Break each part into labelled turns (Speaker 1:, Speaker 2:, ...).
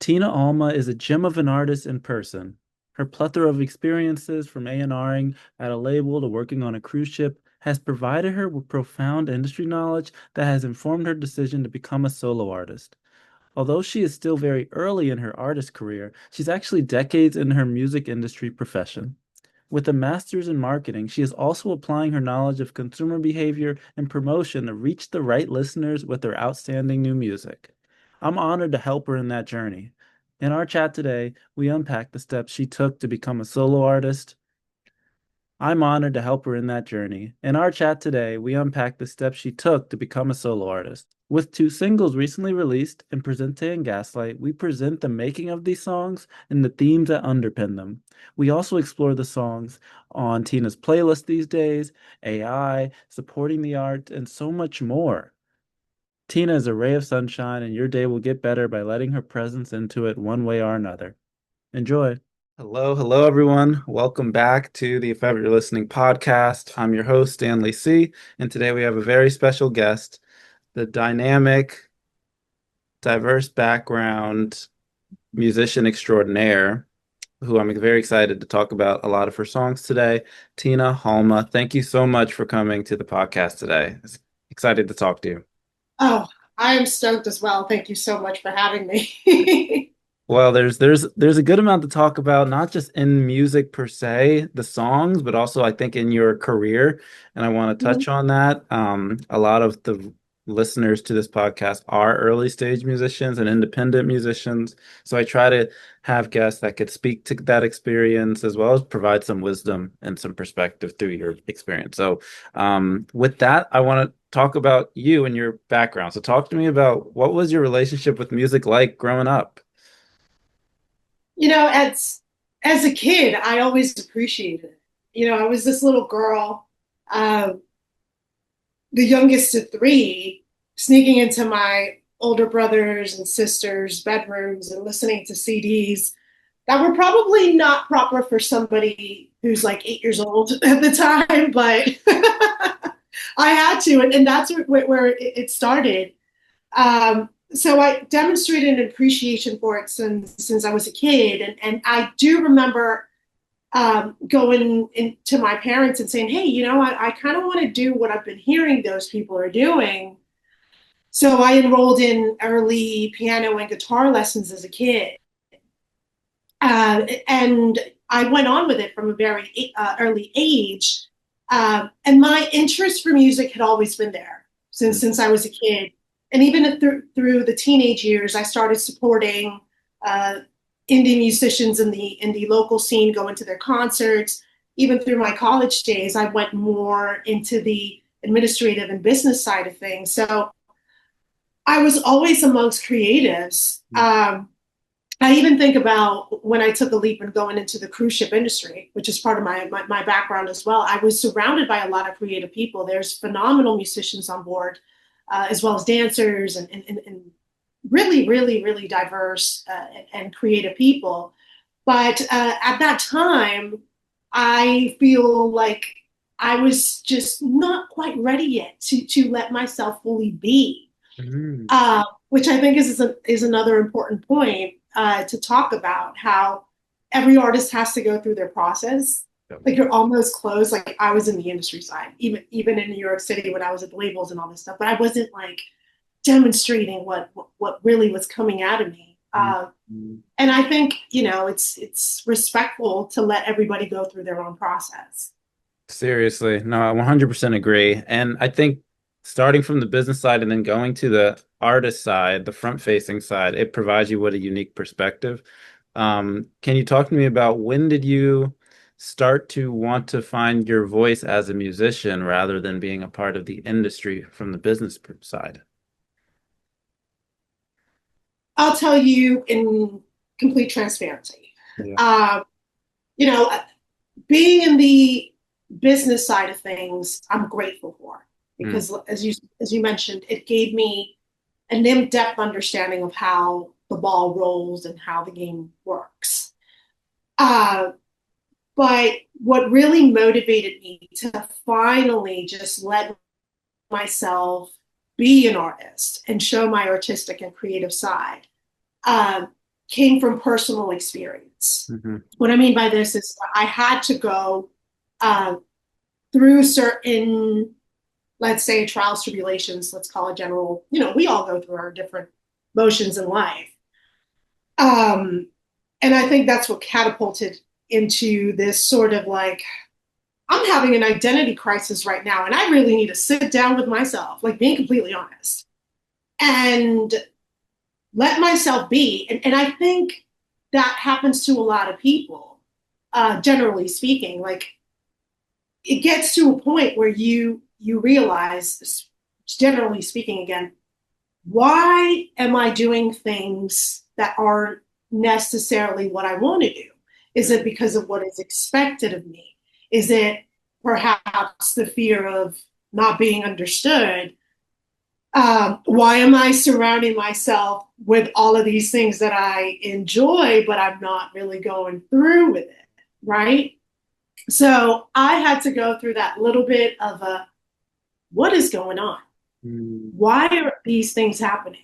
Speaker 1: Tina Alma is a gem of an artist in person. Her plethora of experiences, from A&Ring at a label to working on a cruise ship, has provided her with profound industry knowledge that has informed her decision to become a solo artist. Although she is still very early in her artist career, she's actually decades in her music industry profession. With a master's in marketing, she is also applying her knowledge of consumer behavior and promotion to reach the right listeners with her outstanding new music. I'm honored to help her in that journey. In our chat today, we unpack the steps she took to become a solo artist. I'm honored to help her in that journey. In our chat today, we unpack the steps she took to become a solo artist. With two singles recently released, in Presente and Gaslight, we present the making of these songs and the themes that underpin them. We also explore the songs on Tina's playlist these days, AI, supporting the art, and so much more. Tina is a ray of sunshine, and your day will get better by letting her presence into it one way or another. Enjoy. Hello, everyone. Welcome back to the If Ever You're Listening podcast. I'm your host, Stanley C., and today we have a very special guest, the dynamic, diverse background musician extraordinaire, who I'm very excited to talk about a lot of her songs today, Tina Halma. Thank you so much for coming to the podcast today. Excited to talk to you.
Speaker 2: Oh, I am stoked as well. Thank you so much for having me.
Speaker 1: Well, there's a good amount to talk about, not just in music per se, the songs, but also I think in your career. And I want to touch on that. A lot of the listeners to this podcast are early stage musicians and independent musicians. So I try to have guests that could speak to that experience as well as provide some wisdom and some perspective through your experience. So with that, I want to talk about you and your background. So talk to me about what was your relationship with music like growing up?
Speaker 2: You know, as a kid, I always appreciated it. I was this little girl, uh, the youngest of three, sneaking into my older brothers and sisters' bedrooms and listening to CDs that were probably not proper for somebody who's like 8 years old at the time, but I had to, and that's where it started. So I demonstrated an appreciation for it since I was a kid, and I do remember going into my parents and saying, "Hey, I kind of want to do what I've been hearing those people are doing." So I enrolled in early piano and guitar lessons as a kid, and I went on with it from a very early age. And my interest for music had always been there since I was a kid. And even through the teenage years, I started supporting uh, indie musicians in the local scene, going to their concerts. Even through my college days, I went more into the administrative and business side of things. So I was always amongst creatives. I even think about when I took a leap and going into the cruise ship industry, which is part of my background as well. I was surrounded by a lot of creative people. There's phenomenal musicians on board, as well as dancers and really, really, really diverse and creative people. But at that time, I feel like I was just not quite ready yet to let myself fully be,
Speaker 1: Mhm.
Speaker 2: which I think is another important point to talk about. How every artist has to go through their process. Like you're almost close. Like I was in the industry side, even in New York City when I was at the labels and all this stuff, but I wasn't like demonstrating what really was coming out of me.
Speaker 1: Mhm.
Speaker 2: And I think it's respectful to let everybody go through their own process.
Speaker 1: Seriously, no, I 100% agree. And I think starting from the business side and then going to the artist side, the front-facing side, it provides you with a unique perspective. Can you talk to me about when did you start to want to find your voice as a musician rather than being a part of the industry from the business side?
Speaker 2: I'll tell you in complete transparency.
Speaker 1: Yeah.
Speaker 2: Uh, you know, being in the business side of things, I'm grateful for
Speaker 1: Mm.
Speaker 2: because as you mentioned, it gave me an in-depth understanding of how the ball rolls and how the game works. Uh, but what really motivated me to finally just let myself be an artist and show my artistic and creative side, came from personal experience.
Speaker 1: Hmm.
Speaker 2: What I mean by this is I had to go uh, through certain, let's say, trials, tribulations, let's call it general, we all go through our different motions in life. Um, and I think that's what catapulted into this sort of like, I'm having an identity crisis right now, and I really need to sit down with myself, like being completely honest, and let myself be. And I think that happens to a lot of people, generally speaking. Like it gets to a point where you realize, generally speaking, again, why am I doing things that aren't necessarily what I want to do? Is it because of what is expected of me? Is it perhaps the fear of not being understood? Why am I surrounding myself with all of these things that I enjoy, but I'm not really going through with it? Right. So I had to go through that little bit of a what is going on?
Speaker 1: Mm.
Speaker 2: Why are these things happening?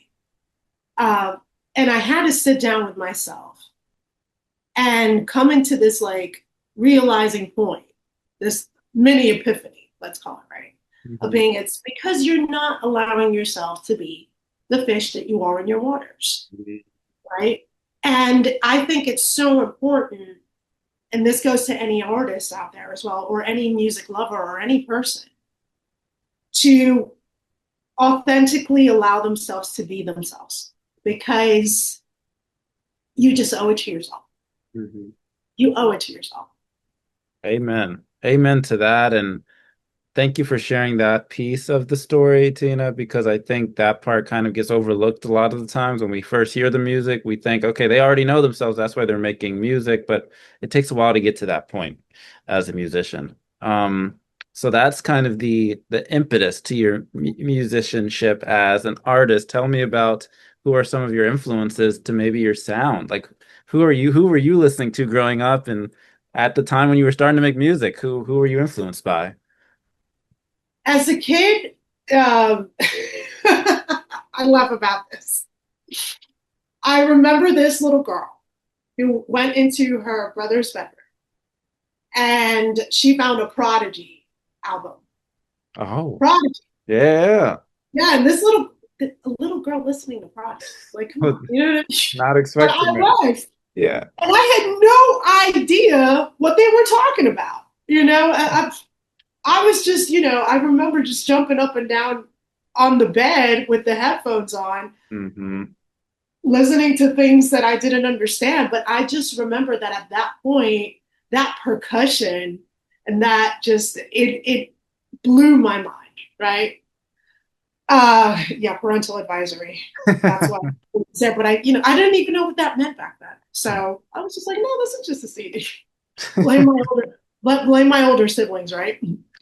Speaker 2: Uh, and I had to sit down with myself and come into this like realizing point, this mini epiphany, let's call it, right? Of
Speaker 1: Hmm.
Speaker 2: being it's because you're not allowing yourself to be the fish that you are in your waters, right? And I think it's so important, and this goes to any artist out there as well, or any music lover or any person, to authentically allow themselves to be themselves because you just owe it to yourself.
Speaker 1: Hmm.
Speaker 2: You owe it to yourself.
Speaker 1: Amen. Amen to that. And thank you for sharing that piece of the story, Tina, because I think that part kind of gets overlooked a lot of the times when we first hear the music. We think, okay, they already know themselves. That's why they're making music, but it takes a while to get to that point as a musician. So that's kind of the impetus to your musicianship as an artist. Tell me about who are some of your influences to maybe your sound. Like, who were you listening to growing up, and at the time when you were starting to make music, who were you influenced by?
Speaker 2: As a kid, um, I laugh about this. I remember this little girl who went into her brother's bedroom and she found a Prodigy album.
Speaker 1: Oh,
Speaker 2: Prodigy.
Speaker 1: yeah.
Speaker 2: Yeah, and a little girl listening to Prodigy. Like, come
Speaker 1: Was
Speaker 2: on, you know what I mean?
Speaker 1: not
Speaker 2: But
Speaker 1: expecting
Speaker 2: I
Speaker 1: it.
Speaker 2: was.
Speaker 1: Yeah.
Speaker 2: And I had no idea what they were talking about. I was just, I remember just jumping up and down on the bed with the headphones on,
Speaker 1: Hmm.
Speaker 2: listening to things that I didn't understand. But I just remember that at that point, that percussion and that just it blew my mind, right? Yeah, parental advisory. That's what I said. But I didn't even know what that meant back then. So I was just like, no, this is just a CD. blame my older blame my older siblings, right?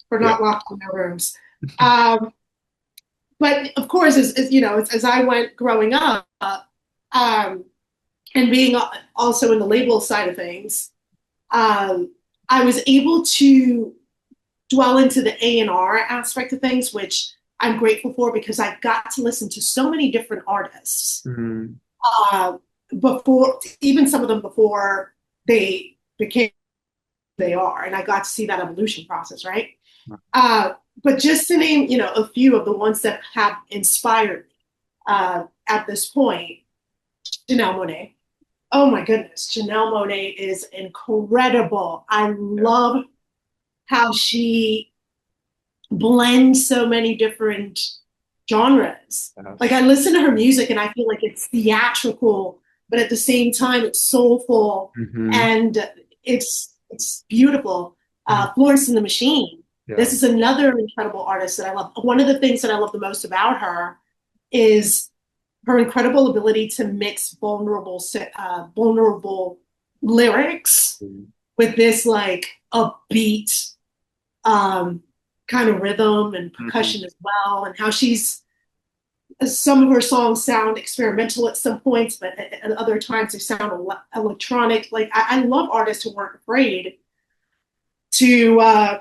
Speaker 2: For
Speaker 1: Yeah.
Speaker 2: not locked in their rooms. Um, but of course, as I went growing up, um, and being also in the label side of things, um, I was able to dwell into the A&R aspect of things, which I'm grateful for because I got to listen to so many different artists
Speaker 1: Hmm.
Speaker 2: uh, before, even some of them before they became they are, and I got to see that evolution process, right? Uh, but just to name, a few of the ones that have inspired me at this point, Janelle Monáe. Oh my goodness, Janelle Monáe is incredible. I
Speaker 1: Yeah.
Speaker 2: love how she blends so many different genres. Like I
Speaker 1: Yes.
Speaker 2: listen to her music and I feel like it's theatrical, but at the same time it's soulful
Speaker 1: Hmm.
Speaker 2: and it's beautiful. Florence and the Machine. This
Speaker 1: Yeah.
Speaker 2: is another incredible artist that I love. One of the things that I love the most about her is her incredible ability to mix vulnerable lyrics with this like upbeat um, kind of rhythm and
Speaker 1: Hmm.
Speaker 2: percussion as well, and how she's some of her songs sound experimental at some points, but at other times they sound electronic. Like I love artists who weren't afraid to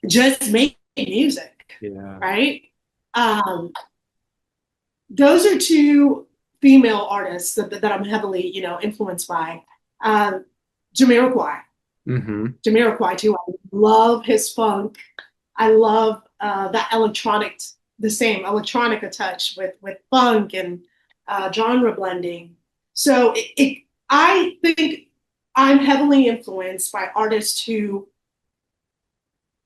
Speaker 2: just make music,
Speaker 1: Yeah.
Speaker 2: right? Um, those are two female artists that I'm heavily, influenced by. Um, Jamiroquai,
Speaker 1: Mm-hmm.
Speaker 2: Jamiroquai too. I love his funk. I love that the same electronica touch with funk and genre blending. So I think I'm heavily influenced by artists who,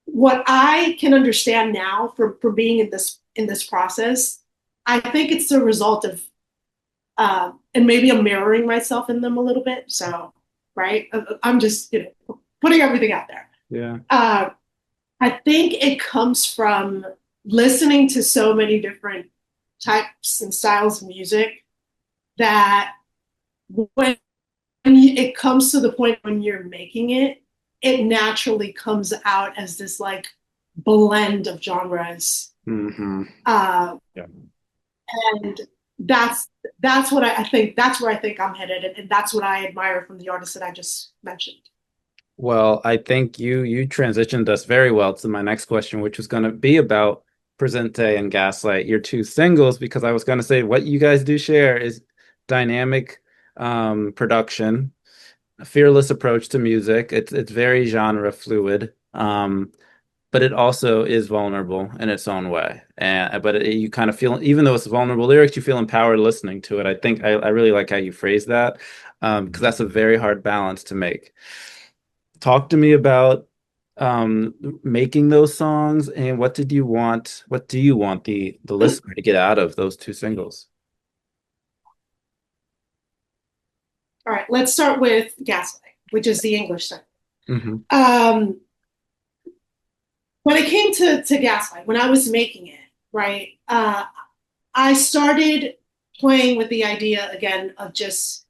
Speaker 2: what I can understand now from being in this process, I think it's the result of, and maybe I'm mirroring myself in them a little bit. So, right, I'm just putting everything out there.
Speaker 1: Yeah.
Speaker 2: Uh, I think it comes from listening to so many different types and styles of music that when it comes to the point when you're making it, it naturally comes out as this like blend of genres.
Speaker 1: Mm-hmm.
Speaker 2: Uh,
Speaker 1: Yeah.
Speaker 2: and that's what I think that's where I think I'm headed, and that's what I admire from the artists that I just mentioned.
Speaker 1: Well, I think you transitioned us very well to my next question, which was going to be about Presente and Gaslight, your two singles, because I was going to say what you guys do share is dynamic production, a fearless approach to music. It's very genre fluid, but it also is vulnerable in its own way. And but you kind of feel, even though it's vulnerable lyrics, you feel empowered listening to it. I think I really like how you phrase that, because that's a very hard balance to make. Talk to me about making those songs, and what do you want the listener to get out of those two singles?
Speaker 2: All right, let's start with Gaslight, which is the English song.
Speaker 1: Hmm.
Speaker 2: Um, when it came to Gaslight, when I was making it, right, I started playing with the idea again of just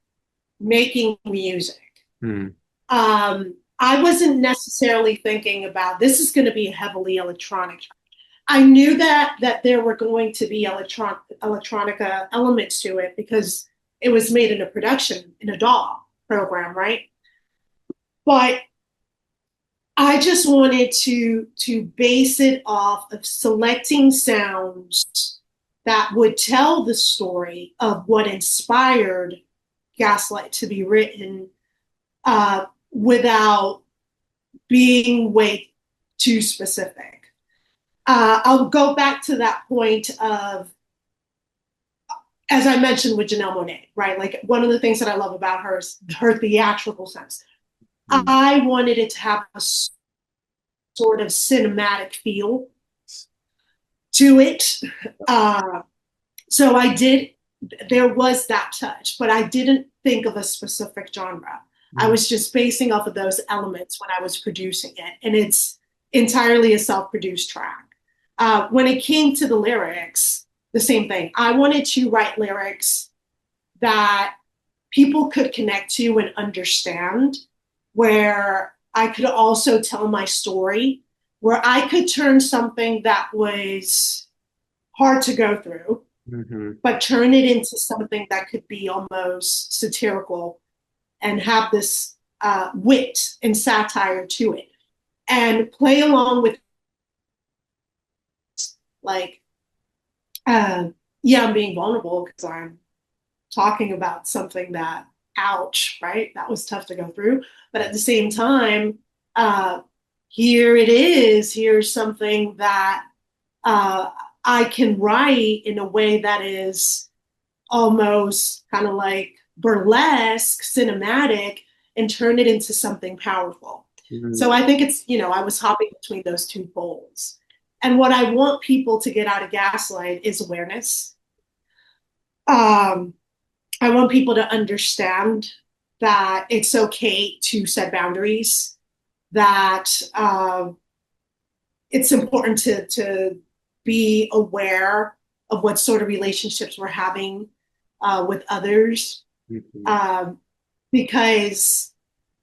Speaker 2: making music.
Speaker 1: Mm.
Speaker 2: I wasn't necessarily thinking about this is going to be heavily electronic. I knew that there were going to be electronica elements to it because it was made in a production in a DAW program, right? But I just wanted to base it off of selecting sounds that would tell the story of what inspired Gaslight to be written, without being way too specific. I'll go back to that point of, as I mentioned with Janelle Monáe, right? Like one of the things that I love about her is her theatrical sense.
Speaker 1: Mm.
Speaker 2: I wanted it to have a sort of cinematic feel to it. Uh, so I did, there was that touch, but I didn't think of a specific genre. I
Speaker 1: Mm.
Speaker 2: was just basing off of those elements when I was producing it. And it's entirely a self produced track. When it came to the lyrics, the same thing. I wanted to write lyrics that people could connect to and understand, where I could also tell my story, where I could turn something that was hard to go through,
Speaker 1: Hmm.
Speaker 2: but turn it into something that could be almost satirical and have this wit and satire to it, and play along with, like, uh, yeah, I'm being vulnerable because I'm talking about something that, ouch, right? That was tough to go through. But at the same time, uh, here it is. Here's something that uh, I can write in a way that is almost kind of like burlesque, cinematic, and turn it into something powerful. So
Speaker 1: Mm.
Speaker 2: I think it's, I was hopping between those two poles. And what I want people to get out of Gaslight is awareness. Um, I want people to understand that it's okay to set boundaries, that it's important to be aware of what sort of relationships we're having with others,
Speaker 1: Mhm.
Speaker 2: um, because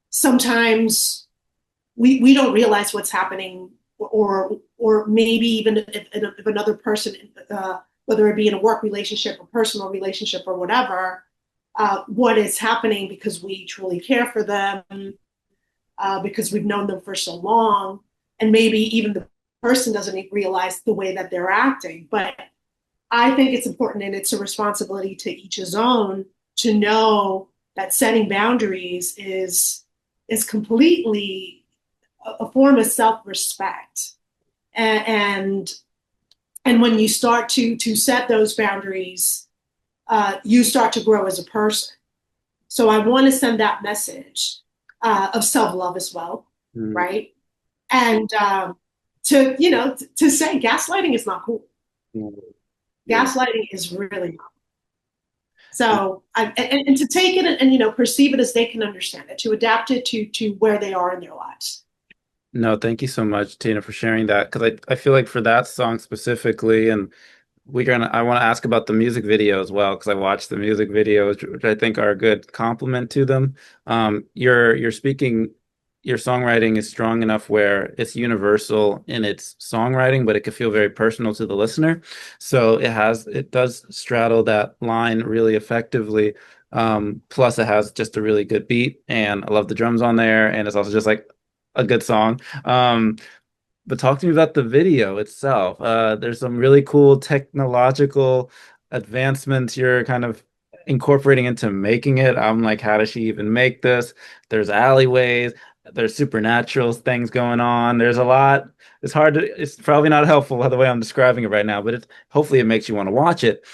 Speaker 2: sometimes we don't realize what's happening, or maybe even if another person, whether it be in a work relationship or personal relationship or whatever, what is happening, because we truly care for them, because we've known them for so long, and maybe even the person doesn't realize the way that they're acting. But I think it's important, and it's a responsibility to each his own to know that setting boundaries is completely a form of self-respect. And and when you start to set those boundaries, you start to grow as a person. So I want to send that message of self-love as well,
Speaker 1: Mm,
Speaker 2: right? And to to say gaslighting is not cool.
Speaker 1: mm, yeah.
Speaker 2: Gaslighting is really not. So and to take it and perceive it as they can understand it, to adapt it to where they are in their lives.
Speaker 1: No, thank you so much, Tina, for sharing that. Because I feel like for that song specifically, and I want to ask about the music video as well, because I watched the music videos, which I think are a good compliment to them. You're speaking, your songwriting is strong enough where it's universal in its songwriting, but it can feel very personal to the listener. So it does straddle that line really effectively. Plus it has just a really good beat, and I love the drums on there, and it's also just like a good song. But talk to me about the video itself. There's some really cool technological advancements you're kind of incorporating into making it. I'm like, how does she even make this? There's alleyways, there's supernatural things going on. There's a lot. It's probably not helpful the way I'm describing it right now, but hopefully it makes you want to watch it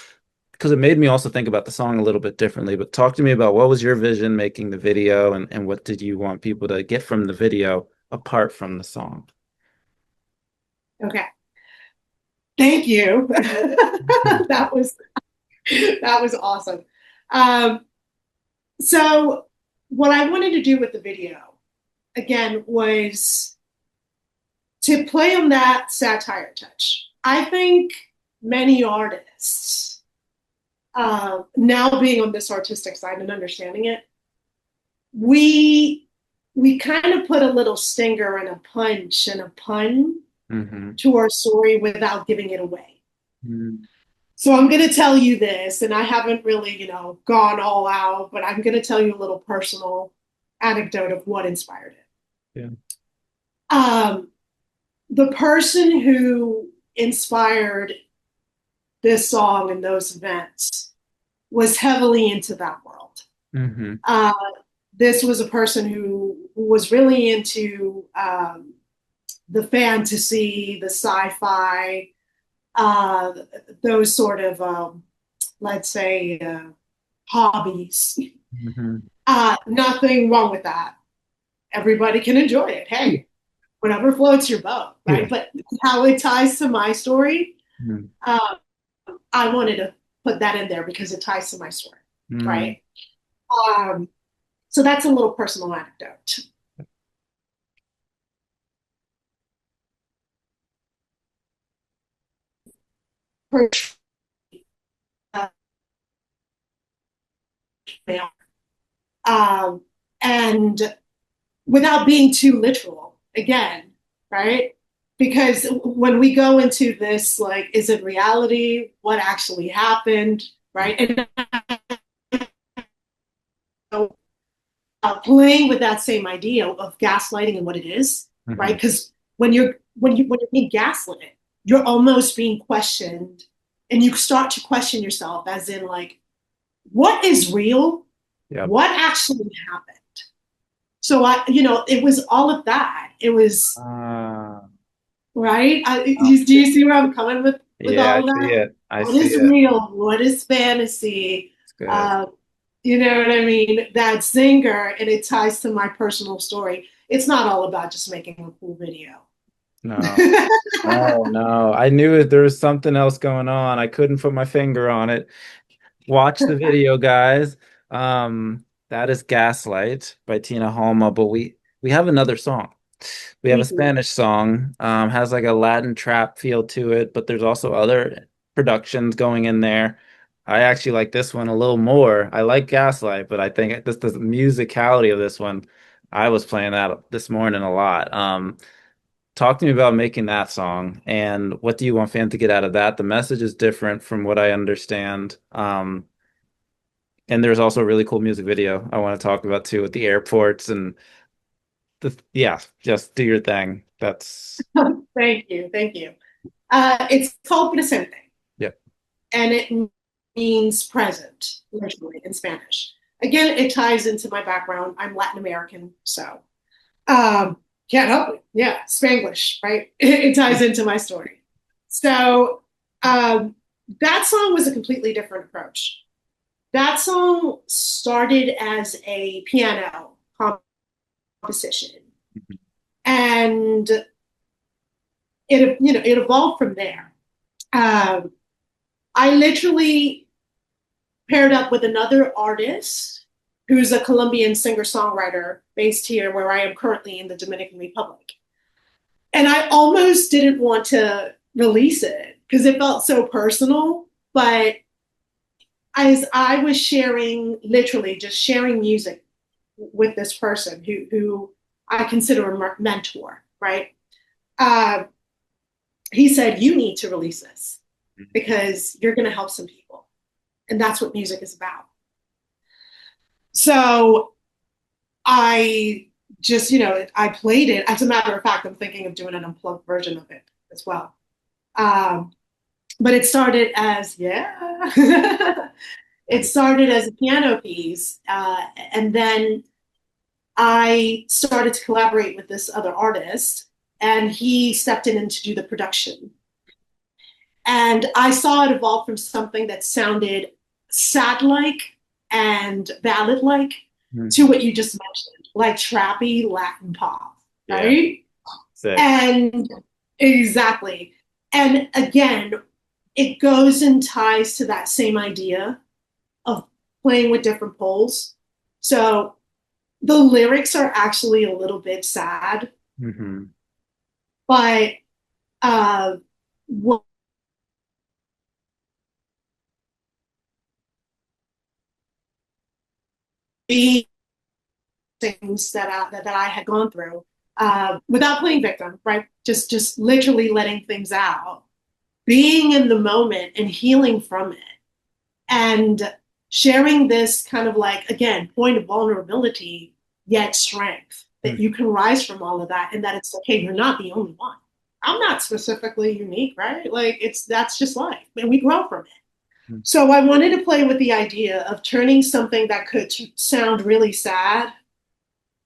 Speaker 1: because it made me also think about the song a little bit differently. But talk to me about what was your vision making the video and what did you want people to get from the video apart from the song?
Speaker 2: Okay, thank you. that was that was awesome. Um, so what I wanted to do with the video again was to play on that satire touch. I think many artists, now being on this artistic side and understanding it, we we kind of put a little stinger and a punch and a pun
Speaker 1: Hmm.
Speaker 2: to our story without giving it away.
Speaker 1: Mm.
Speaker 2: So I'm going to tell you this, and I haven't really, gone all out, but I'm going to tell you a little personal anecdote of what inspired it.
Speaker 1: Yeah.
Speaker 2: Um, the person who inspired this song and those events was heavily into that world.
Speaker 1: Hmm.
Speaker 2: Uh, this was a person who was really into the fantasy, the sci-fi, uh, those sort of, let's say, hobbies.
Speaker 1: Hmm.
Speaker 2: Nothing wrong with that. Everybody can enjoy it. Hey, whatever floats your boat,
Speaker 1: Yeah.
Speaker 2: right? But how it ties to my story,
Speaker 1: Mm.
Speaker 2: uh, I wanted to put that in there because it ties to my story,
Speaker 1: Mm.
Speaker 2: right? Um, so that's a little personal anecdote. Um, and without being too literal, again, right? Because when we go into this, like, is it reality? What actually happened? Right? And playing with that same idea of gaslighting and what it is, right?
Speaker 1: Hmm.
Speaker 2: Because when you're being gaslit, you're almost being questioned, and you start to question yourself, as in like, what is real?
Speaker 1: Yep.
Speaker 2: What actually happened? So it was all of that. It was
Speaker 1: Ah,
Speaker 2: right.
Speaker 1: I
Speaker 2: Do you see where I'm coming with
Speaker 1: yeah, I
Speaker 2: all of
Speaker 1: see
Speaker 2: that?
Speaker 1: it. I
Speaker 2: What
Speaker 1: see
Speaker 2: is
Speaker 1: it.
Speaker 2: real? What is fantasy?
Speaker 1: It's good.
Speaker 2: Uh, you know what I mean? That singer, and it ties to my personal story. It's not all about just making a cool video.
Speaker 1: No. No, no. I knew there was something else going on. I couldn't put my finger on it. Watch the video, guys. That is Gaslight by Tina Halma, but we have another song. We have a
Speaker 2: Thank you.
Speaker 1: Spanish song, has like a Latin trap feel to it, but there's also other productions going in there. I actually like this one a little more. I like Gaslight, but I think this the musicality of this one, I was playing that this morning a lot. Talk to me about making that song and what do you want fans to get out of that? The message is different from what I understand. And there's also a really cool music video I want to talk about too with the airports and yeah, just do your thing. That's
Speaker 2: Thank you. Thank you. It's called the same thing.
Speaker 1: yeah.
Speaker 2: and it means present, literally in Spanish. Again, it ties into my background. I'm Latin American, so um, can't help it. Yeah, Spanglish, right? It ties into my story. So um, that song was a completely different approach. That song started as a piano composition, and it evolved from there. Um, I literally paired up with another artist who's a Colombian singer songwriter based here where I am currently in the Dominican Republic. And I almost didn't want to release it because it felt so personal. But as I was sharing, literally just sharing music with this person who I consider a mentor, right? Uh, he said, "You need to release this because you're going to help some people." And that's what music is about. So I just, I played it. As a matter of fact, I'm thinking of doing an unplugged version of it as well. Um, but it started as, yeah, it started as a piano piece. And then I started to collaborate with this other artist, and he stepped in to do the production. And I saw it evolve from something that sounded sad like and ballad like to
Speaker 1: Mhm.
Speaker 2: what you just mentioned, like trappy Latin pop,
Speaker 1: Yeah,
Speaker 2: right?
Speaker 1: sick.
Speaker 2: And exactly. And again, it goes and ties to that same idea of playing with different poles. So the lyrics are actually a little bit sad,
Speaker 1: Hmm.
Speaker 2: but what we things that I had gone through without playing victim, right? Just literally letting things out, being in the moment and healing from it, and sharing this kind of like again point of vulnerability yet strength that you can rise from all of that, and that it's okay. You're not the only one. I'm not specifically unique, right? Like that's just life, and we grow from it. So I wanted to play with the idea of turning something that could sound really sad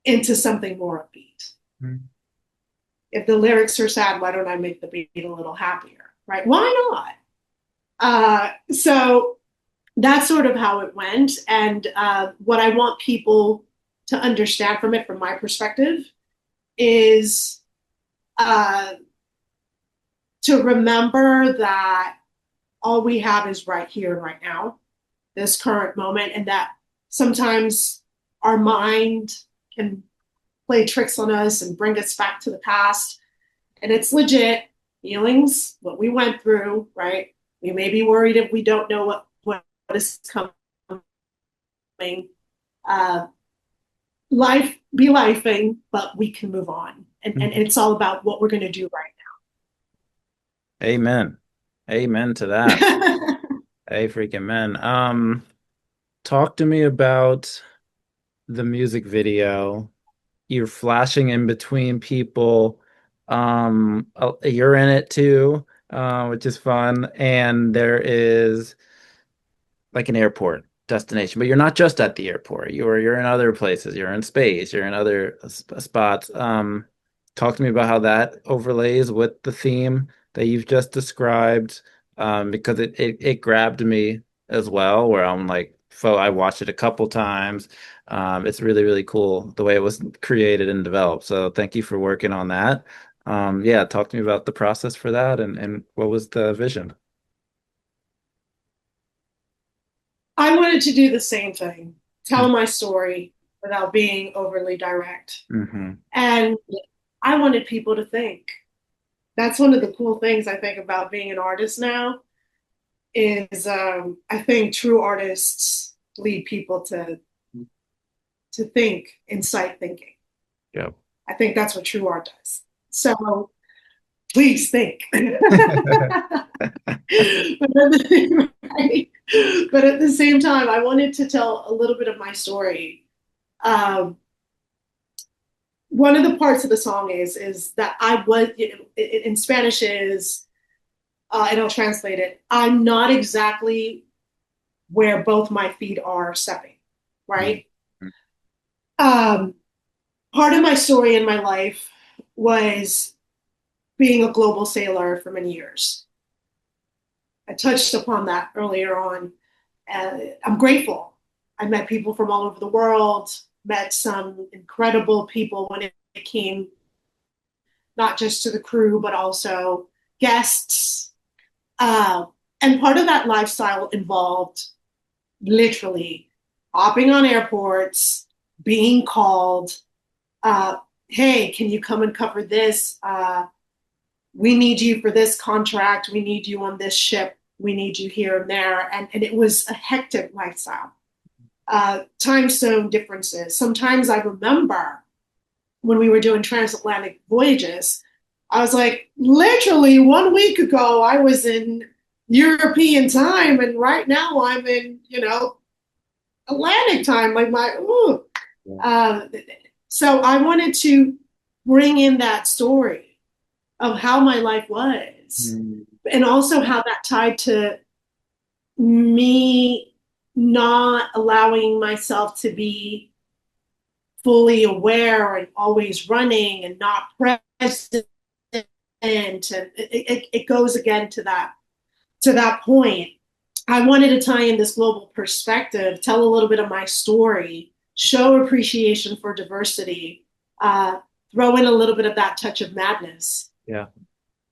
Speaker 2: into something more upbeat. If the lyrics are sad, why don't I make the beat a little happier? Right? Why not? So that's sort of how it went. And what I want people to understand from it, from my perspective, is uh, to remember that all we have is right here and right now, this current moment, and that sometimes our mind can play tricks on us and bring us back to the past. And it's legit feelings, what we went through, right? We may be worried if we don't know what is coming. Uh, life be lifing, but we can move on. And it's all about what we're going to do right
Speaker 1: Amen. Amen to that.
Speaker 2: now.
Speaker 1: Hey, freaking man. Talk to me about the music video. You're flashing in between people. You're in it too, which is fun. And there is like an airport destination, but you're not just at the airport. You're in other places. You're in space. You're in other spots. Talk to me about how that overlays with the theme that you've just described, because it grabbed me as well. Where I'm like, I watched it a couple times. It's really really cool the way it was created and developed. So thank you for working on that. Yeah, talk to me about the process for that and what was the vision.
Speaker 2: I wanted to do the same thing, tell my story without being overly direct.
Speaker 1: Mm-hmm.
Speaker 2: And I wanted people to think. That's one of the cool things I think about being an artist now is I think true artists lead people to think, incite thinking.
Speaker 1: Yeah.
Speaker 2: I think that's what true art does. So please think. but, right? But at the same time, I wanted to tell a little bit of my story. Um, One of the parts of the song is that I was in Spanish is and I'll translate it. I'm not exactly where both my feet are stepping,
Speaker 1: Mm.
Speaker 2: right? Um, Part of my story in my life was being a global sailor for many years. I touched upon that earlier on. I'm grateful. I met people from all over the world, met some incredible people when it came not just to the crew, but also guests. Uh, and part of that lifestyle involved literally hopping on airports, being called, uh, hey, can you come and cover this? We need you for this contract. We need you on this ship. We need you here and there. And it was a hectic lifestyle. Time zone differences. Sometimes I remember when we were doing transatlantic voyages, I was like, literally 1 week ago, I was in European time, and right now I'm in, Atlantic time. Like my, ooh.
Speaker 1: Yeah.
Speaker 2: Uh, so I wanted to bring in that story of how my life was,
Speaker 1: Mm.
Speaker 2: and also how that tied to me not allowing myself to be fully aware and always running and not present. And it goes again to that point. I wanted to tie in this global perspective, tell a little bit of my story, show appreciation for diversity, throw in a little bit of that touch of madness
Speaker 1: Yeah.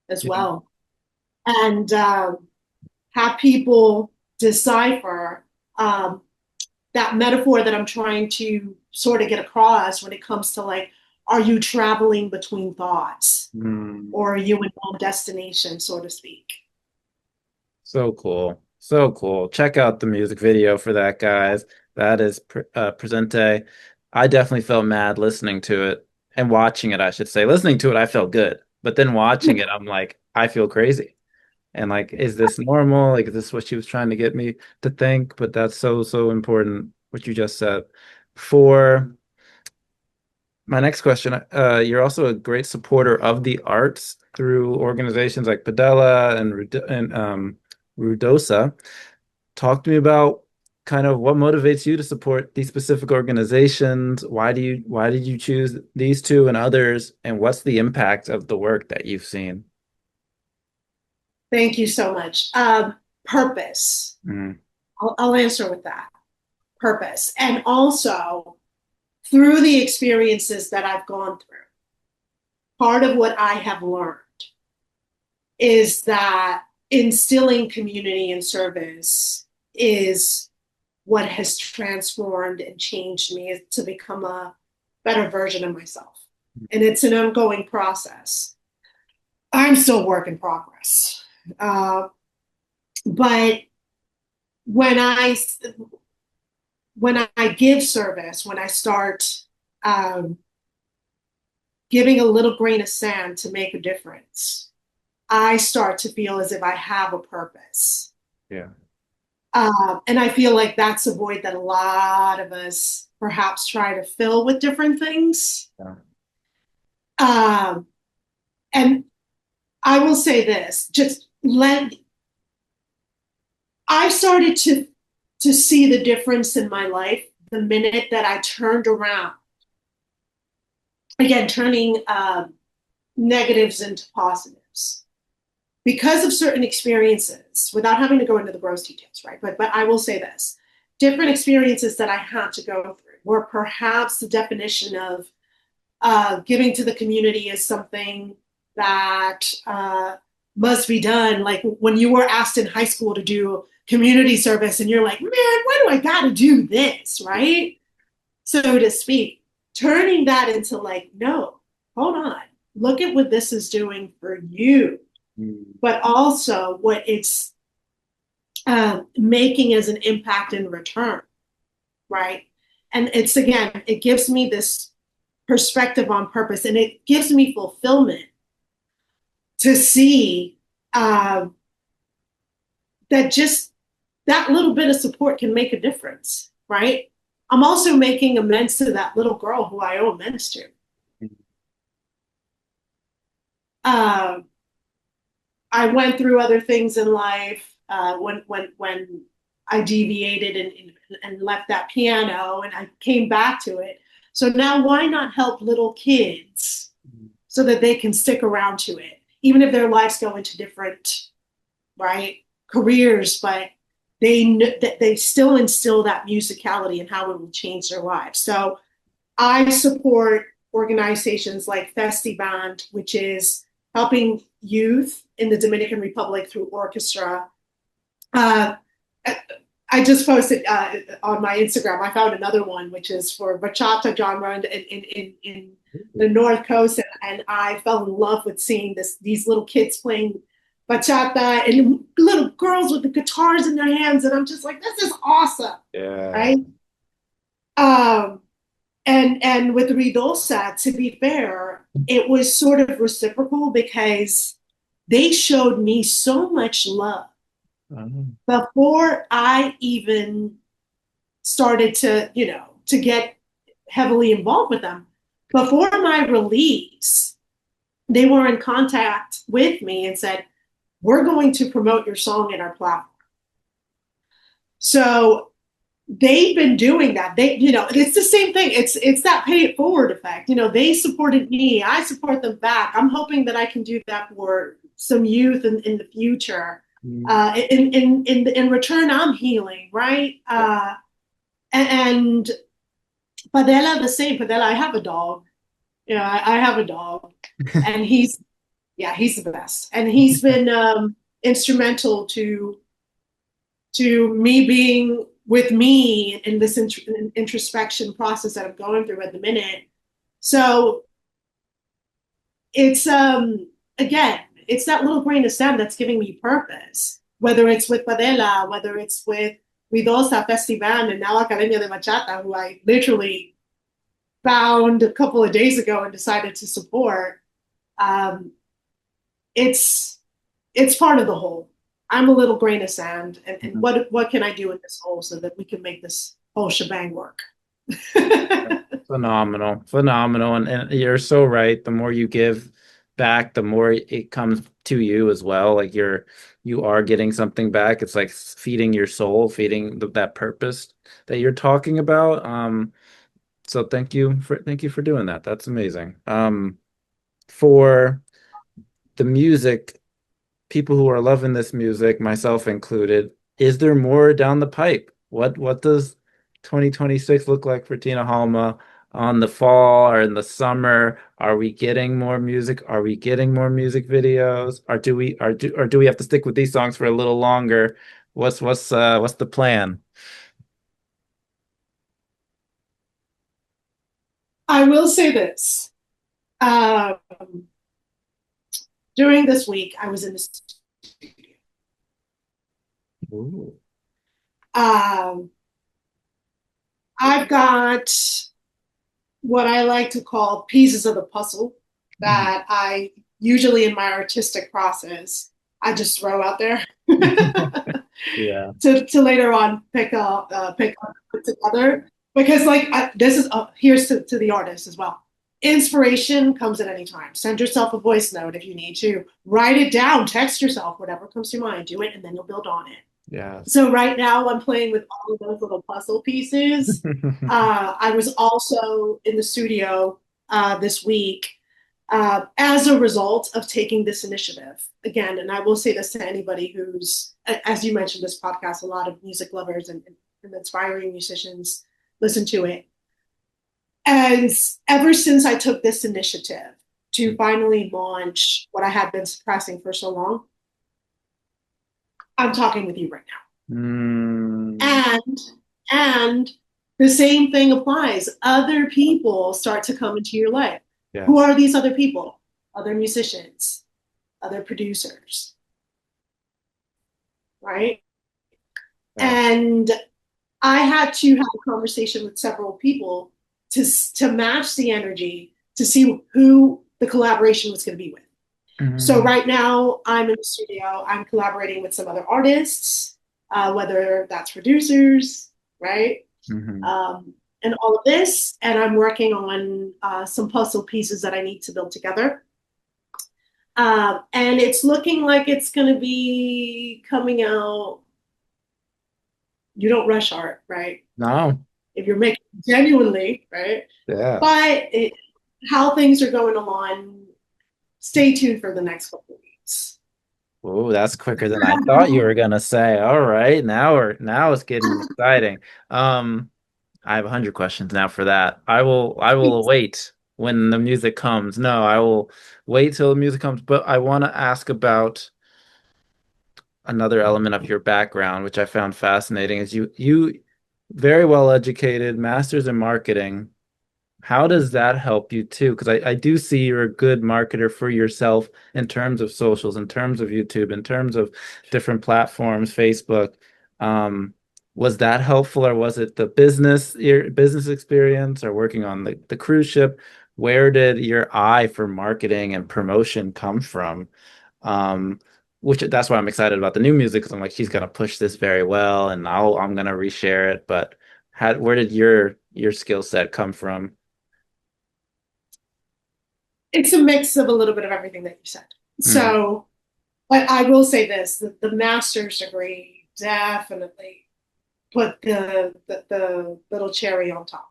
Speaker 2: as
Speaker 1: Yeah.
Speaker 2: well, and have people decipher um, that metaphor that I'm trying to sort of get across when it comes to like, are you traveling between thoughts
Speaker 1: Mm.
Speaker 2: or are you in one destination, so to speak?
Speaker 1: So cool. So cool. Check out the music video for that, guys. That is Presente. I definitely felt mad listening to it and watching it, I should say. Listening to it, I felt good. But then watching it, I'm like, I feel crazy. And like, is this normal? Like, is this what she was trying to get me to think? But that's so, so important, what you just said. For my next question, you're also a great supporter of the arts through organizations like Padella and Rudosa. Talk to me about kind of what motivates you to support these specific organizations. Why did you choose these two and others? And what's the impact of the work that you've seen?
Speaker 2: Thank you so much. Purpose.
Speaker 1: Mm.
Speaker 2: I'll answer with that. Purpose. And also, through the experiences that I've gone through, part of what I have learned is that instilling community and service is what has transformed and changed me to become a better version of myself. And it's an ongoing process. I'm still a work in progress. But when I when I give service, when I start um, giving a little grain of sand to make a difference, I start to feel as if I have a purpose.
Speaker 1: Yeah.
Speaker 2: And I feel like that's a void that a lot of us perhaps try to fill with different things.
Speaker 1: Yeah.
Speaker 2: Um, and I will say this, I started to see the difference in my life the minute that I turned around. Again, turning negatives into positives because of certain experiences, without having to go into the gross details, right? But I will say this: different experiences that I had to go through were perhaps the definition of giving to the community is something that must be done. Like when you were asked in high school to do community service, and you're like, man, why do I got to do this, right? So to speak, turning that into like, no, hold on, look at what this is doing for you,
Speaker 1: Mm.
Speaker 2: but also what it's making as an impact in return, right? And it's again, it gives me this perspective on purpose, and it gives me fulfillment to see that just that little bit of support can make a difference, right? I'm also making amends to that little girl who I owe amends to. Uh, I went through other things in life when I deviated and left that piano, and I came back to it. So now, why not help little kids so that they can stick around to it, even if their lives go into different, right, careers, but they still instill that musicality and how it will change their lives. So I support organizations like FestiBand, which is helping youth in the Dominican Republic through orchestra. Uh, I just posted on my Instagram. I found another one, which is for bachata genre in the North Coast, and I fell in love with seeing these little kids playing bachata and little girls with the guitars in their hands, and I'm just like, this is awesome,
Speaker 1: Yeah.
Speaker 2: right? Um, and with Ridosa, to be fair, it was sort of reciprocal because they showed me so much love
Speaker 1: Um,
Speaker 2: before I even started to get heavily involved with them. Before my release, they were in contact with me and said, "We're going to promote your song in our platform." So they've been doing that. It's the same thing. It's that pay it forward effect. They supported me. I support them back. I'm hoping that I can do that for some youth in the future.
Speaker 1: mm,
Speaker 2: In return, I'm healing, right?
Speaker 1: yeah.
Speaker 2: And Padella the same. Padella, I have a dog. I have a dog, and he's the best, and he's been instrumental to me being with me in this introspection process that I'm going through at the minute. So it's again, it's that little grain of sand that's giving me purpose. Whether it's with Padela, whether it's with Ruidosa Festival, and now Academia de Bachata, who I literally found a couple of days ago and decided to support. Um, it's it's part of the whole. I'm a little grain of sand, and what can I do in this whole so that we can make this whole shebang work?
Speaker 1: Phenomenal, phenomenal. And you're so right. The more you give back, the more it comes to you as well. Like you are getting something back. It's like feeding your soul, feeding that purpose that you're talking about. So thank you for doing that. That's amazing. For the music, people who are loving this music, myself included, is there more down the pipe? What does 2026 look like for Tina Halma on the fall or in the summer? Are we getting more music? Are we getting more music videos? Or do we have to stick with these songs for a little longer? What's the plan?
Speaker 2: I will say this. Um, During this week, I was in the studio.
Speaker 1: Ooh.
Speaker 2: Um, I've got what I like to call pieces of the puzzle
Speaker 1: Mhm.
Speaker 2: that I usually in my artistic process I just throw out there
Speaker 1: Yeah.
Speaker 2: to later on pick up, put together. Because this is here's to the artist as well. Inspiration comes at any time. Send yourself a voice note if you need to. Write it down. Text yourself. Whatever comes to mind. Do it, and then you'll build on it.
Speaker 1: Yes.
Speaker 2: So right now I'm playing with all of those little puzzle pieces. I was also in the studio this week as a result of taking this initiative again. And I will say this to anybody who's, as you mentioned, this podcast, a lot of music lovers and aspiring musicians listen to it. And ever since I took this initiative to finally launch what I had been suppressing for so long, I'm talking with you right
Speaker 1: Mm,
Speaker 2: now. And the same thing applies. Other people start to come into your life. Who
Speaker 1: yes.
Speaker 2: are these other people? Other musicians, other producers, right?
Speaker 1: Yes.
Speaker 2: And I had to have a conversation with several people to match the energy to see who the collaboration was going to be with. So
Speaker 1: Mhm.
Speaker 2: right now, I'm in the studio. I'm collaborating with some other artists, whether that's producers, right?
Speaker 1: Mhm.
Speaker 2: Um, and all of this. And I'm working on some puzzle pieces that I need to build together. And it's looking like it's going to be coming out. You don't rush art, right?
Speaker 1: No.
Speaker 2: If you're making genuinely, right?
Speaker 1: Yeah.
Speaker 2: But how things are going along, stay tuned for the next couple of weeks.
Speaker 1: Oh, that's quicker than I thought you were gonna say. All right, now it's getting exciting. Um, I have 100 questions now for that. I will wait when the music comes. No, I will wait till the music comes, but I want to ask about another element of your background, which I found fascinating, is you very well educated, master's in marketing. How does that help you too? Because I do see you're a good marketer for yourself in terms of socials, in terms of YouTube, in terms of different platforms, Facebook. Um, was that helpful, or was it the your business experience, or working on the cruise ship? Where did your eye for marketing and promotion come from? Um, which that's why I'm excited about the new music, because I'm like, she's gonna push this very well, and I'm gonna reshare it. But where did your skill set come from?
Speaker 2: It's a mix of a little bit of everything that you said.
Speaker 1: Mm,
Speaker 2: So, but I will say this: the master's degree definitely put the little cherry on top.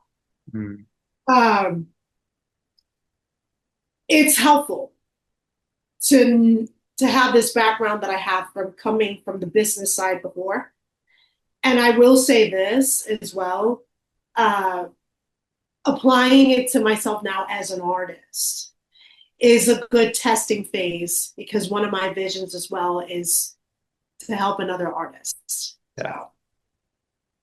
Speaker 1: mm,
Speaker 2: Um, it's helpful to to have this background that I have from coming from the business side before. And I will say this as well, uh, applying it to myself now as an artist is a good testing phase because one of my visions as well is to help another artist.
Speaker 1: yeah,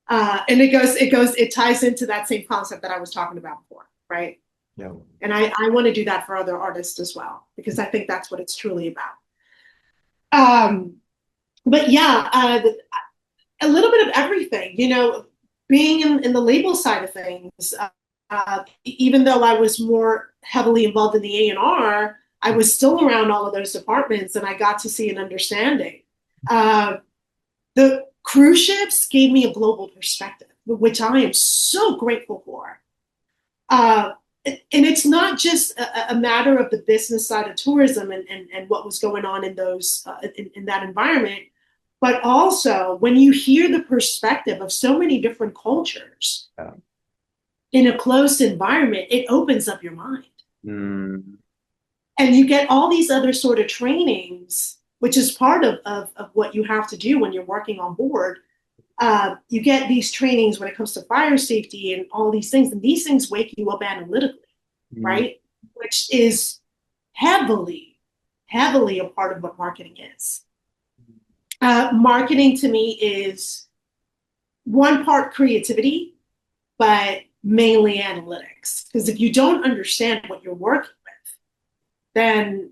Speaker 2: So, and it ties into that same concept that I was talking about before, right?
Speaker 1: yeah.
Speaker 2: And I want to do that for other artists as well because I think that's what it's truly about. Um, but yeah, a little bit of everything, being in the label side of things. Even though I was more heavily involved in the A&R, I was still around all of those departments and I got to see an understanding. Uh, the cruise ships gave me a global perspective, which I am so grateful for. Uh, and it's not just a matter of the business side of tourism and what was going on in those in that environment, but also when you hear the perspective of so many different cultures
Speaker 1: Yeah.
Speaker 2: in a closed environment, it opens up your mind.
Speaker 1: Mm,
Speaker 2: And you get all these other sort of trainings, which is part of what you have to do when you're working on board. You get these trainings when it comes to fire safety and all these things, and these things wake you up analytically,
Speaker 1: mm,
Speaker 2: right? Which is heavily, heavily a part of what marketing is. Marketing to me is one part creativity, but mainly analytics. Because if you don't understand what you're working with, then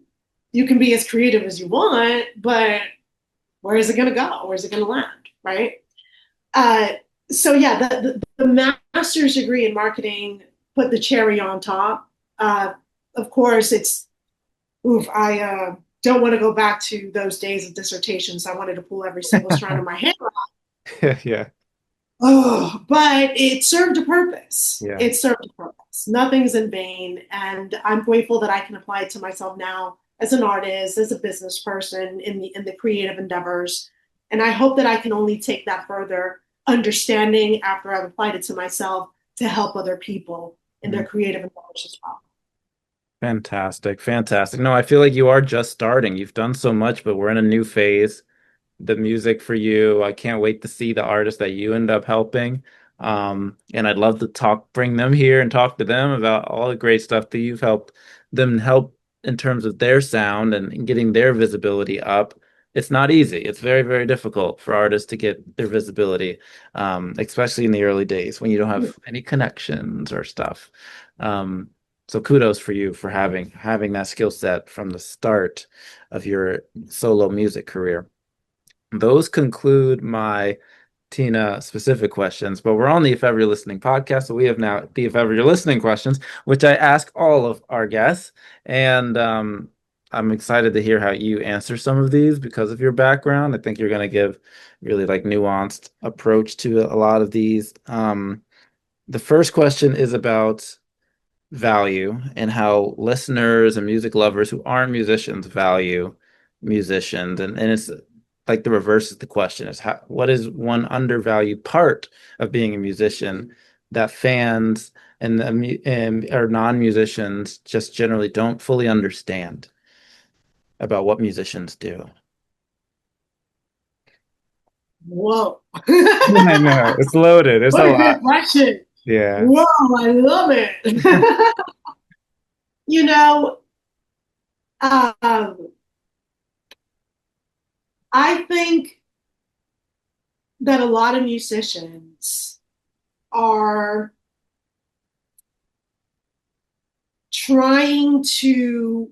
Speaker 2: you can be as creative as you want, but where is it going to go? Where's it going to land? Right. Uh, so yeah, the master's degree in marketing put the cherry on top. Of course, it's oof. I don't want to go back to those days of dissertations. I wanted to pull every single strand of my hair.
Speaker 1: yeah,
Speaker 2: Oh, but it served a purpose.
Speaker 1: yeah.
Speaker 2: It served a purpose. Nothing's in vain, and I'm grateful that I can apply it to myself now as an artist, as a business person in the creative endeavors. And I hope that I can only take that further understanding after I've applied it to myself to help other people in
Speaker 1: Mm.
Speaker 2: their creative endeavors as well.
Speaker 1: Fantastic, fantastic. No, I feel like you are just starting. You've done so much, but we're in a new phase. The music for you. I can't wait to see the artists that you end up helping. And I'd love to bring them here and talk to them about all the great stuff that you've helped them help in terms of their sound and getting their visibility up. It's not easy. It's very, very difficult for artists to get their visibility, especially in the early days when you don't have any connections or stuff. Um, so kudos for you for having that skill set from the start of your solo music career. Those conclude my Tina specific questions, but we're on the If Ever You're Listening podcast. So we have now the If Ever You're Listening questions, which I ask all of our guests. And I'm excited to hear how you answer some of these because of your background. I think you're going to give really like nuanced approach to a lot of these. The first question is about value and how listeners and music lovers who aren't musicians value musicians. And it's like the reverse is the question is what is one undervalued part of being a musician that fans and or non-musicians just generally don't fully understand about what musicians do.
Speaker 2: Whoa.
Speaker 1: I know it's loaded. There's
Speaker 2: What
Speaker 1: a
Speaker 2: a
Speaker 1: lot.
Speaker 2: good question.
Speaker 1: Yeah.
Speaker 2: Whoa, I love it. you know, um, I think that a lot of musicians are trying to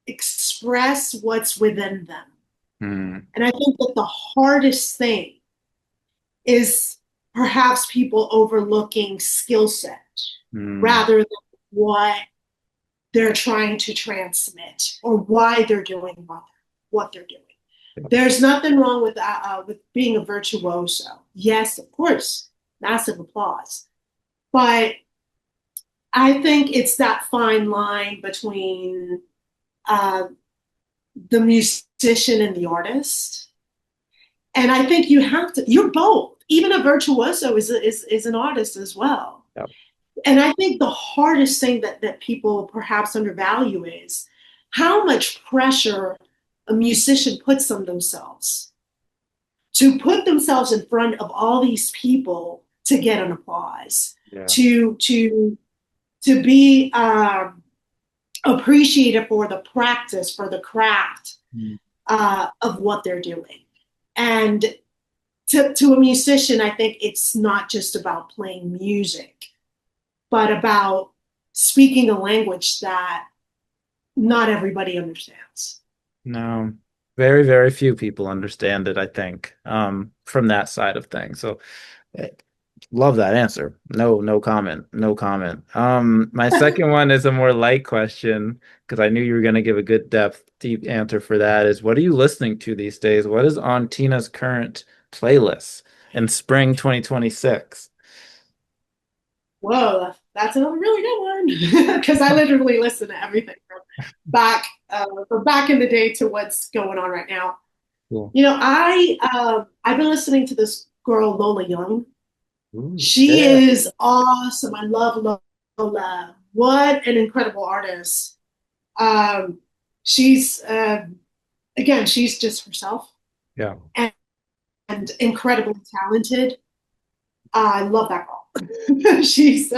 Speaker 2: express what's within them.
Speaker 1: Hmm.
Speaker 2: And I think that the hardest thing is perhaps people overlooking skill set
Speaker 1: Hmm.
Speaker 2: rather than what they're trying to transmit or why they're doing what they're doing. There's nothing wrong with being a virtuoso. Yes, of course, massive applause. But I think it's that fine line between uh, the musician and the artist. And I think you have to, you're both. Even a virtuoso is an artist as well.
Speaker 1: Yeah.
Speaker 2: And I think the hardest thing that people perhaps undervalue is how much pressure a musician puts on themselves to put themselves in front of all these people to get an applause,
Speaker 1: Yeah.
Speaker 2: to be appreciated for the practice, for the craft
Speaker 1: Hmm.
Speaker 2: of what they're doing. And to a musician, I think it's not just about playing music, but about speaking a language that not everybody understands.
Speaker 1: No, very, very few people understand it, I think, from that side of things. So eh, love that answer. No, no comment. No comment. My second one is a more light question because I knew you were going to give a good depth, deep answer for that is what are you listening to these days? What is on Tina's current playlist in spring 2026?
Speaker 2: Whoa, that's a really good one because I literally listen to everything back from back in the day to what's going on right now.
Speaker 1: Cool.
Speaker 2: I've been listening to this girl Lola Young.
Speaker 1: Ooh,
Speaker 2: She
Speaker 1: yeah.
Speaker 2: is awesome. I love Lola. What an incredible artist. Um, she's again, she's just herself
Speaker 1: Yeah.
Speaker 2: and, incredibly talented. I love that girl. She's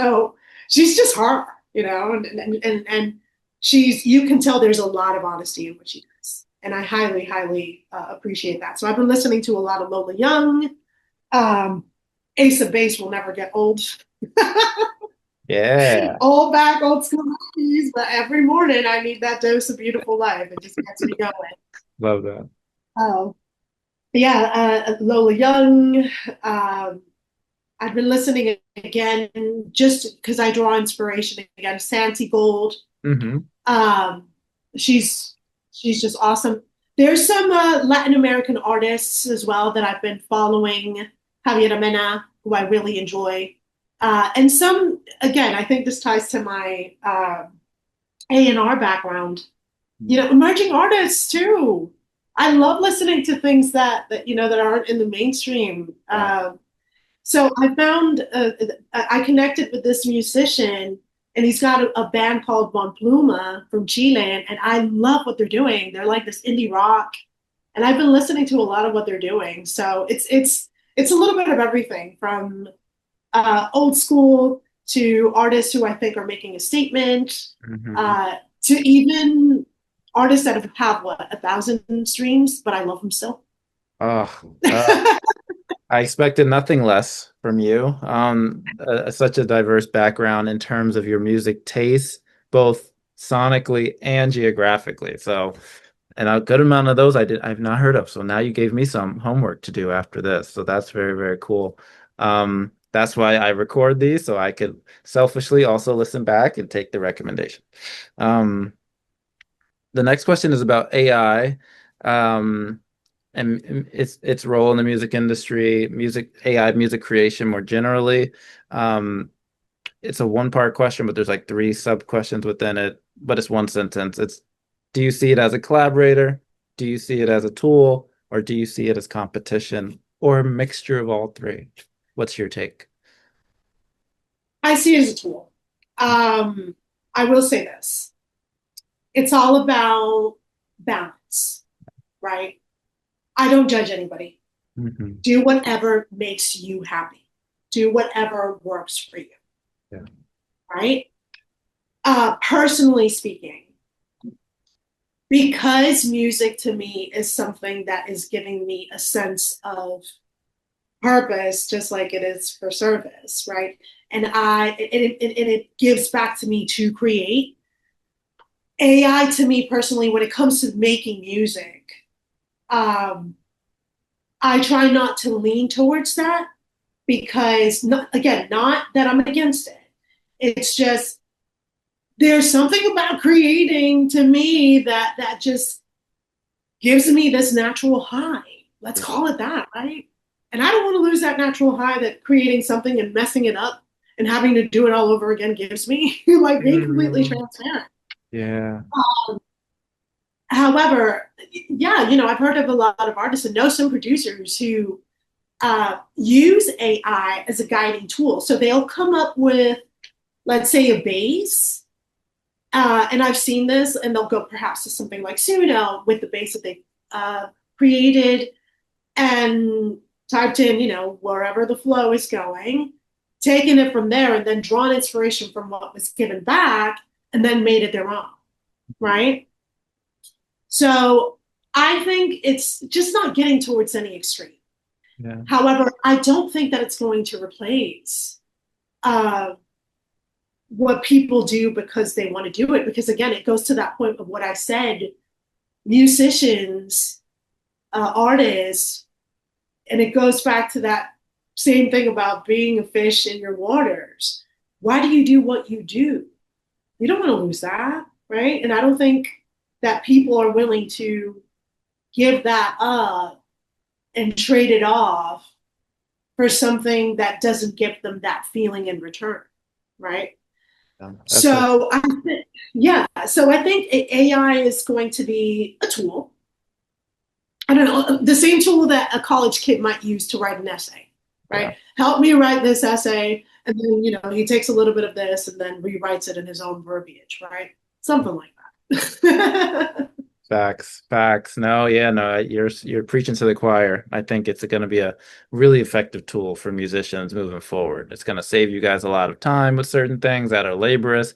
Speaker 2: just her, and she's you can tell there's a lot of honesty in what she does, and I highly appreciate that. So I've been listening to a lot of Lola Young. Um, Ace of Base will never get old.
Speaker 1: Yeah.
Speaker 2: Old school movies, but every morning I need that dose of beautiful life. It just gets me going.
Speaker 1: Love that.
Speaker 2: Um, Lola Young. Um, I've been listening again just because I draw inspiration again. Santi Gold.
Speaker 1: Hmm.
Speaker 2: Um, she's she's just awesome. There's some Latin American artists as well that I've been following. Javier Mena, who I really enjoy, and some again. I think this ties to my A&R background. Emerging artists too. I love listening to things that aren't in the mainstream.
Speaker 1: Yeah.
Speaker 2: So I found I connected with this musician, and he's got a band called Von Pluma from Chile, and I love what they're doing. They're like this indie rock, and I've been listening to a lot of what they're doing. So it's a little bit of everything from old school to artists who I think are making a statement,
Speaker 1: Hmm.
Speaker 2: uh, to even artists that have what 1,000 streams, but I love them still.
Speaker 1: Oh, I expected nothing less from you. Such a diverse background in terms of your music taste, both sonically and geographically. So, and a good amount of those I've not heard of. So now you gave me some homework to do after this. So that's very, very cool. That's why I record these so I could selfishly also listen back and take the recommendation. Um, the next question is about AI. Um, and its role in the music industry, music AI, music creation more generally. Um, it's a one-part question, but there's like three sub-questions within it, but it's one sentence. It's, do you see it as a collaborator? Do you see it as a tool? Or do you see it as competition? Or a mixture of all three? What's your take?
Speaker 2: I see it as a tool. Um, I will say this. It's all about balance, right? I don't judge anybody.
Speaker 1: Hmm.
Speaker 2: Do whatever makes you happy. Do whatever works for you,
Speaker 1: Yeah.
Speaker 2: right? Personally speaking, because music to me is something that is giving me a sense of purpose, just like it is for service, right? And it gives back to me to create. AI to me personally, when it comes to making music, um, I try not to lean towards that because, not, again, not that I'm against it. It's just there's something about creating to me that just gives me this natural high. Let's
Speaker 1: Yeah.
Speaker 2: call it that, right? And I don't want to lose that natural high that creating something and messing it up and having to do it all over again gives me, like being completely
Speaker 1: Mhm.
Speaker 2: transparent.
Speaker 1: Yeah.
Speaker 2: However, yeah, I've heard of a lot of artists and know some producers who use AI as a guiding tool. So they'll come up with, let's say, a base. And I've seen this, and they'll go perhaps to something like Suno with the base that they created and typed in, wherever the flow is going, taken it from there, and then drawn inspiration from what was given back, and then made it their own, right? So I think it's just not getting towards any extreme.
Speaker 1: Yeah.
Speaker 2: However, I don't think that it's going to replace uh, what people do because they want to do it. Because again, it goes to that point of what I said: musicians, artists, and it goes back to that same thing about being a fish in your waters. Why do you do what you do? You don't want to lose that, right? And I don't think that people are willing to give that up and trade it off for something that doesn't give them that feeling in return, right?
Speaker 1: That's a
Speaker 2: So I think, yeah, so I think AI is going to be a tool. I don't know, the same tool that a college kid might use to write an essay,
Speaker 1: yeah.
Speaker 2: right? Help me write this essay, and then he takes a little bit of this and then rewrites it in his own verbiage, right? Something like that.
Speaker 1: Facts, facts. No, yeah, no, you're preaching to the choir. I think it's going to be a really effective tool for musicians moving forward. It's going to save you guys a lot of time with certain things that are laborious,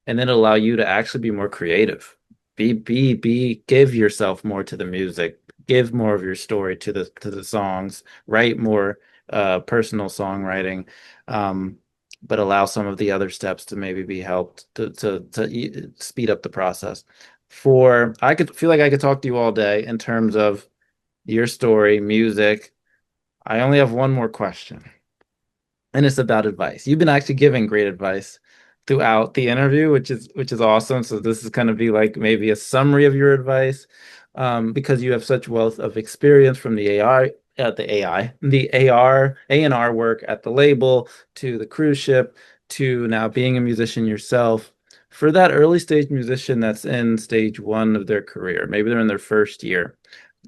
Speaker 1: and then allow you to actually be more creative. Give yourself more to the music, give more of your story to the songs, write more personal songwriting, um, but allow some of the other steps to maybe be helped to speed up the process. For I could feel like I could talk to you all day in terms of your story, music. I only have one more question, and it's about advice. You've been actually giving great advice throughout the interview, which is awesome. So this is going to be like maybe a summary of your advice, because you have such wealth of experience from the A&R work at the label to the cruise ship to now being a musician yourself. For that early stage musician that's in stage one of their career, maybe they're in their first year,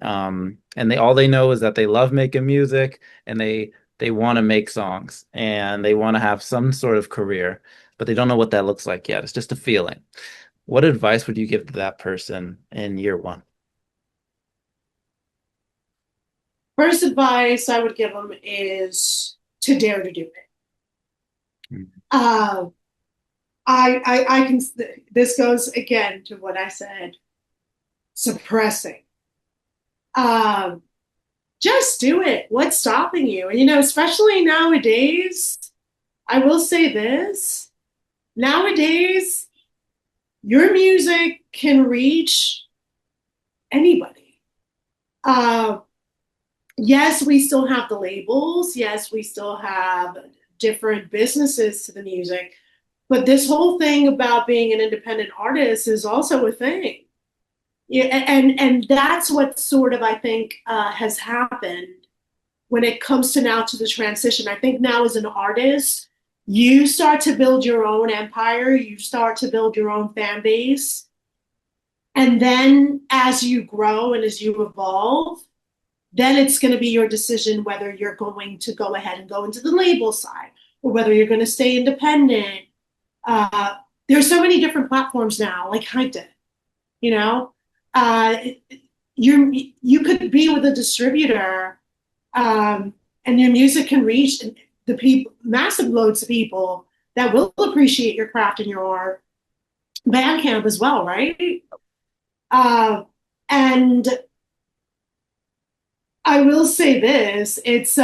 Speaker 1: and they all they know is that they love making music and they want to make songs and they want to have some sort of career, but they don't know what that looks like yet. It's just a feeling. What advice would you give to that person in year one?
Speaker 2: First advice I would give them is to dare to do it.
Speaker 1: Mhm.
Speaker 2: Uh, I can, this goes again to what I said, suppressing. Um, just do it. What's stopping you? And, especially nowadays, I will say this: nowadays, your music can reach anybody. Uh, yes, we still have the labels. Yes, we still have different businesses to the music. But this whole thing about being an independent artist is also a thing. Yeah, and that's what sort of I think has happened when it comes to now to the transition. I think now as an artist, you start to build your own empire, you start to build your own fan base. And then as you grow and as you evolve, then it's going to be your decision whether you're going to go ahead and go into the label side or whether you're going to stay independent. Uh, there's so many different platforms now, like I did, you know, uh, you could be with a distributor, and your music can reach the people, massive loads of people that will appreciate your craft and your art. Bandcamp as well, right? Uh, and I will say this: it's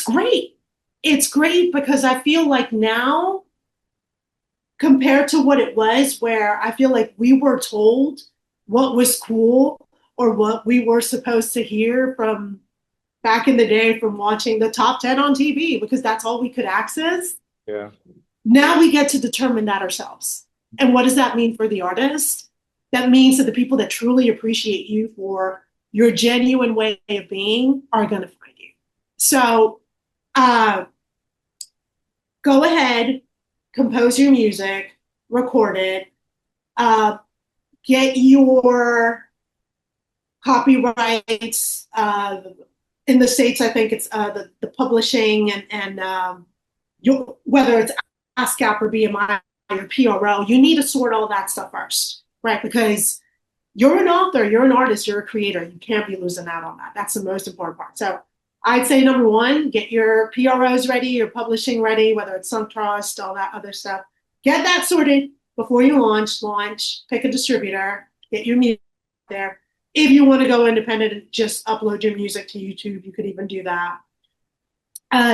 Speaker 2: great. It's great because I feel like now, compared to what it was, where I feel like we were told what was cool or what we were supposed to hear from back in the day from watching the top 10 on TV because that's all we could access.
Speaker 3: Yeah.
Speaker 2: Now we get to determine that ourselves. And what does that mean for the artist? That means that the people that truly appreciate you for your genuine way of being are going to find you. So uh, go ahead, compose your music, record it, uh, get your copyrights. In the States, I think it's the publishing and whether it's ASCAP or BMI or PRO, you need to sort all that stuff first, right? Because you're an author, you're an artist, you're a creator. You can't be losing out on that. That's the most important part. So I'd say number one, get your PROs ready, your publishing ready, whether it's Sunk Trust, all that other stuff. Get that sorted before you launch, pick a distributor, get your music there. If you want to go independent and just upload your music to YouTube, you could even do that.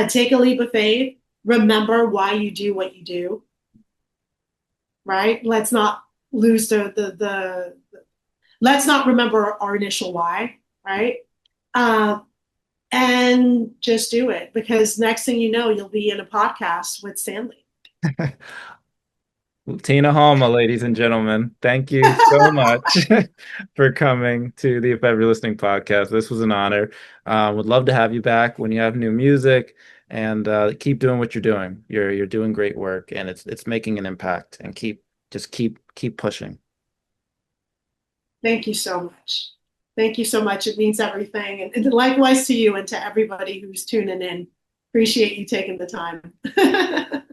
Speaker 2: Take a leap of faith. Remember why you do what you do, right? Let's not lose the let's not remember our initial why, right? Uh, and just do it because next thing you know, you'll be in a podcast with Stanley.
Speaker 3: Tina Halma, ladies and gentlemen, thank you so much for coming to the If Ever Listening podcast. This was an honor. Would love to have you back when you have new music, and keep doing what you're doing. You're doing great work, and it's making an impact. And keep pushing.
Speaker 2: Thank you so much. Thank you so much. It means everything. And likewise to you and to everybody who's tuning in. Appreciate you taking the time.